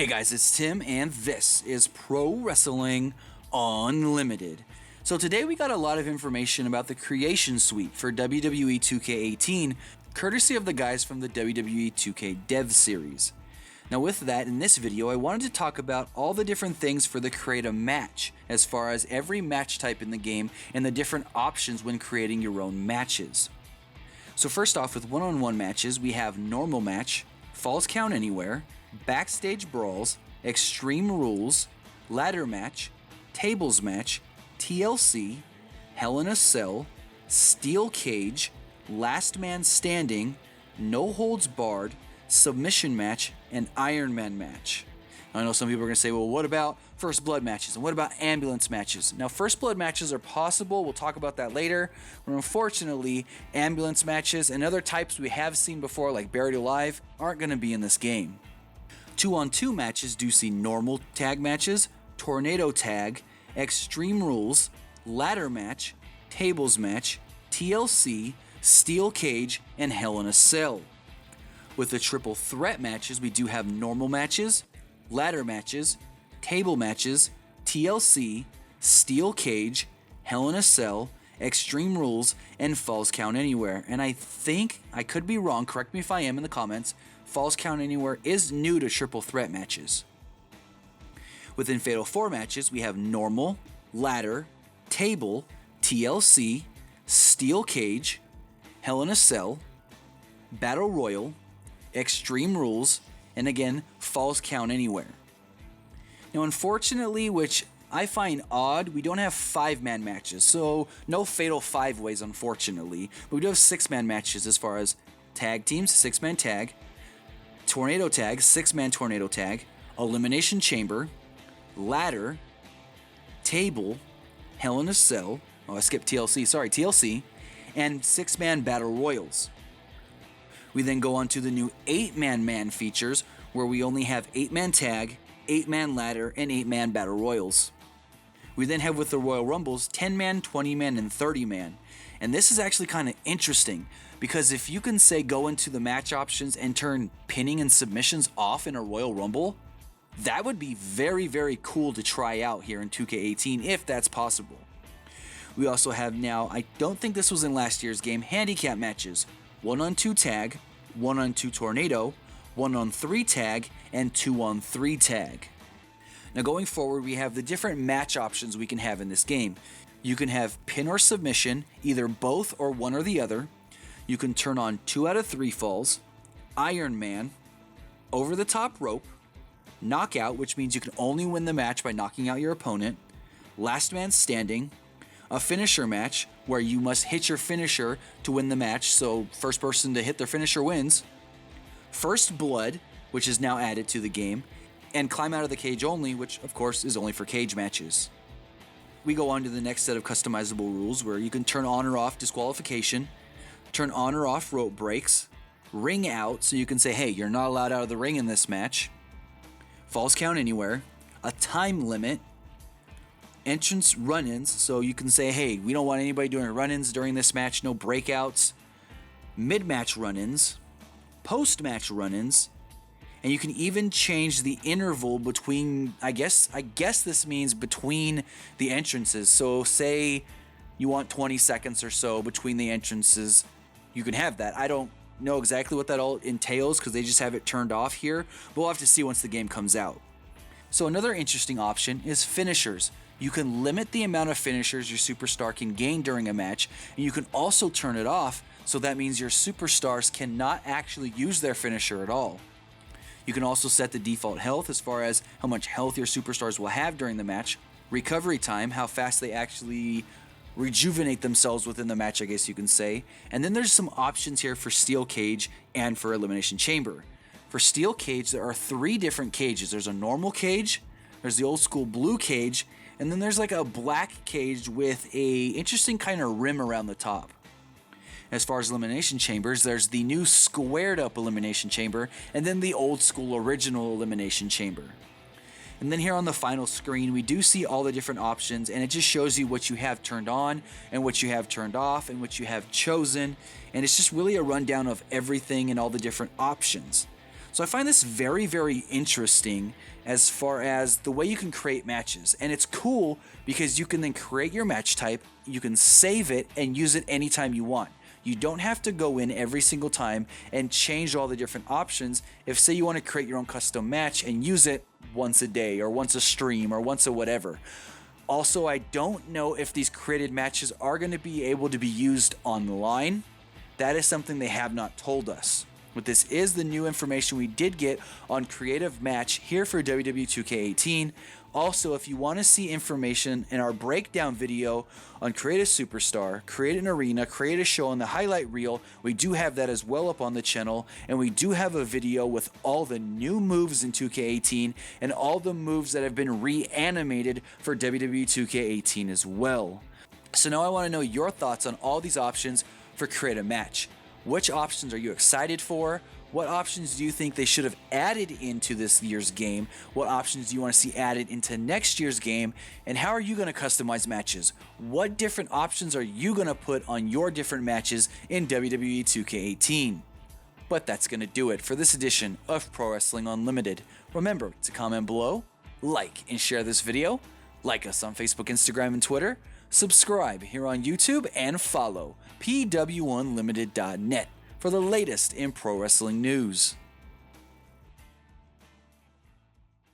Hey guys, it's Tim, and this is Pro Wrestling Unlimited. So today we got a lot of information about the creation suite for WWE 2K18, courtesy of the guys from the WWE 2K Dev series. Now with that, in this video, I wanted to talk about all the different things for the create a match, as far as every match type in the game and the different options when creating your own matches. So first off, with one-on-one matches, we have normal match, falls count anywhere, backstage brawls, extreme rules, ladder match, tables match, TLC, Hell in a Cell, steel cage, last man standing, no holds barred, submission match, and Iron Man match. I know some people are going to say, well, what about first blood matches? And what about ambulance matches? Now, first blood matches are possible. We'll talk about that later. But unfortunately, ambulance matches and other types we have seen before, like Buried Alive, aren't going to be in this game. 2-on-2 matches do see normal tag matches, tornado tag, extreme rules, ladder match, tables match, TLC, steel cage, and Hell in a Cell. With the triple threat matches, we do have normal matches, ladder matches, table matches, TLC, steel cage, Hell in a Cell, extreme rules, and falls count anywhere. And I think, I could be wrong, correct me if I am in the comments, falls count anywhere is new to triple threat matches. Within Fatal 4 matches, we have normal, ladder, table, TLC, steel cage, Hell in a Cell, battle royal, extreme rules, and again, falls count anywhere. Now unfortunately, which I find odd, we don't have 5-man matches, so no fatal 5-ways unfortunately, but we do have 6-man matches as far as tag teams, 6-man tag, tornado tag, 6-man tornado tag, elimination chamber, ladder, table, Hell in a Cell, oh I skipped TLC, sorry, TLC, and 6-man battle royals. We then go on to the new 8-man features, where we only have 8-man tag, 8-man ladder, and 8-man battle royals. We then have with the Royal Rumbles 10-man, 20-man, and 30-man. And this is actually kind of interesting, because if you can say go into the match options and turn pinning and submissions off in a Royal Rumble, that would be very, very cool to try out here in 2K18 if that's possible. We also have now, I don't think this was in last year's game, handicap matches. 1-on-2 tag, 1-on-2 tornado, 1-on-3 tag, and 2-on-3 tag. Now going forward, we have the different match options we can have in this game. You can have pin or submission, either both or one or the other. You can turn on 2 out of 3 falls, Iron Man, over the top rope, knockout, which means you can only win the match by knocking out your opponent, last man standing, a finisher match, where you must hit your finisher to win the match, so first person to hit their finisher wins, first blood, which is now added to the game, and climb out of the cage only, which of course is only for cage matches. We go on to the next set of customizable rules, where you can turn on or off disqualification, turn on or off rope breaks, ring out, so you can say, hey, you're not allowed out of the ring in this match, falls count anywhere, a time limit, entrance run-ins, so you can say, hey, we don't want anybody doing run-ins during this match, no breakouts, mid-match run-ins, post-match run-ins, and you can even change the interval between, I guess this means between the entrances, so say you want 20 seconds or so between the entrances, you can have that. I don't know exactly what that all entails because they just have it turned off here, but we'll have to see once the game comes out. So another interesting option is finishers. You can limit the amount of finishers your superstar can gain during a match, and you can also turn it off, so that means your superstars cannot actually use their finisher at all. You can also set the default health as far as how much health your superstars will have during the match, recovery time, how fast they actually rejuvenate themselves within the match, I guess you can say, and then there's some options here for steel cage and for elimination chamber. For steel cage, there are 3 different cages. There's a normal cage, there's the old school blue cage, and then there's like a black cage with a interesting kind of rim around the top. As far as elimination chambers, there's the new squared up elimination chamber, and then the old school original elimination chamber. And then here on the final screen, we do see all the different options, and it just shows you what you have turned on and what you have turned off and what you have chosen. And it's just really a rundown of everything and all the different options. So I find this very, very interesting as far as the way you can create matches. And it's cool because you can then create your match type, you can save it and use it anytime you want. You don't have to go in every single time and change all the different options. If say you want to create your own custom match and use it once a day or once a stream or once a whatever. Also, I don't know if these created matches are going to be able to be used online. That is something they have not told us. But this is the new information we did get on Creative Match here for WWE 2K18. Also, if you want to see information in our breakdown video on Create a Superstar, Create an Arena, Create a Show, and the highlight reel, we do have that as well up on the channel. And we do have a video with all the new moves in 2K18 and all the moves that have been reanimated for WWE 2K18 as well. So now I want to know your thoughts on all these options for Create a Match. Which options are you excited for? What options do you think they should have added into this year's game? What options do you want to see added into next year's game? And how are you going to customize matches? What different options are you going to put on your different matches in WWE 2K18? But that's going to do it for this edition of Pro Wrestling Unlimited. Remember to comment below, like and share this video, like us on Facebook, Instagram, and Twitter, subscribe here on YouTube, and follow PWUnlimited.net for the latest in pro wrestling news.